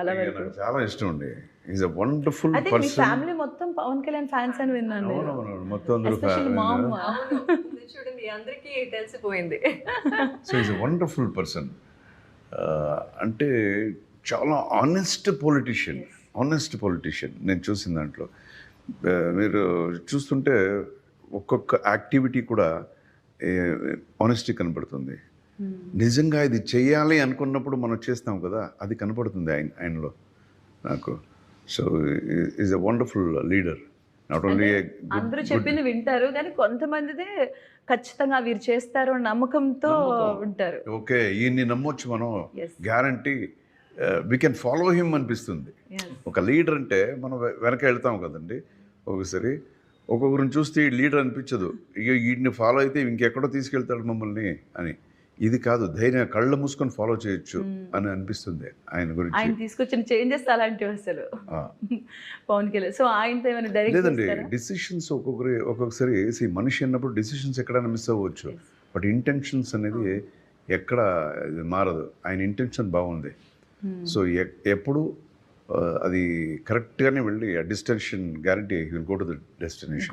చాలా ఇక వరకు. నాకు చాలా ఇష్టం అండి. ఈజ్ ఎ వండర్‌ఫుల్ అయితే మీ పర్సన్. ఫ్యామిలీ మొత్తం పవన్ కళ్యాణ్ ఫ్యాన్స్ అని విన్నాను నేను. అవునవును. మొత్తం అందరూ ఎస్పెషల్లీ మామ్. అవును. ఇది చూడండి అందరికీ తెలిసిపోయింది. So is a wonderful person. అంటే చాలా హానెస్ట్ పొలిటీషియన్. హానెస్ట్ పొలిటీషియన్ నేను చూసిన దాంట్లో. మీరు చూస్తుంటే ఒక్కొక్క యాక్టివిటీ కూడా హానెస్టీ కనపడుతుంది. నిజంగా ఇది చేయాలి అనుకున్నప్పుడు మనం చేస్తాం కదా, అది కనపడుతుంది ఆయనలో నాకు. So is a wonderful leader. Not only అందరూ చెప్పింది వింటారు కానీ కొంతమందిదే ఖచ్చితంగా వీరు చేస్తారు అన్న నమ్మకంతో ఉంటారు. ఓకే ఈయన్ని నమ్మొచ్చు మనం, Yes. Guarantee we can follow him అనిపిస్తుంది. Yes. ఒక లీడర్ అంటే మనం వెనక వెళ్తాం కదండి ఒకసారి, ఒక్కొక్కరిని చూస్తే ఈ లీడర్ అనిపించదు, ఇక వీడిని ఫాలో అయితే ఇంకెక్కడో తీసుకెళ్తాడు మమ్మల్ని అని. ఇది కాదు, ధైర్యం కళ్ళు మూసుకొని ఫాలో చేయొచ్చు అని అనిపిస్తుంది ఆయన గురించి. ఆయన తీసుకొచ్చిన చేంజెస్ అలాంటివి అసలు పవన్ కళ్యాణ్. సో ఆయనతో ఏమైనా లేదండి, డైరెక్ట్ డిసిషన్స్ ఒక్కొక్కసారి మనిషి అన్నప్పుడు డిసిషన్స్ ఎక్కడైనా మిస్ అవ్వచ్చు, బట్ ఇంటెన్షన్స్ అనేది ఎక్కడ ఇది మారదు. ఆయన ఇంటెన్షన్ బాగుంది. సో ఎప్పుడు అది కరెక్ట్గానే వెళ్ళి ఆ destination guarantee will go to the destination.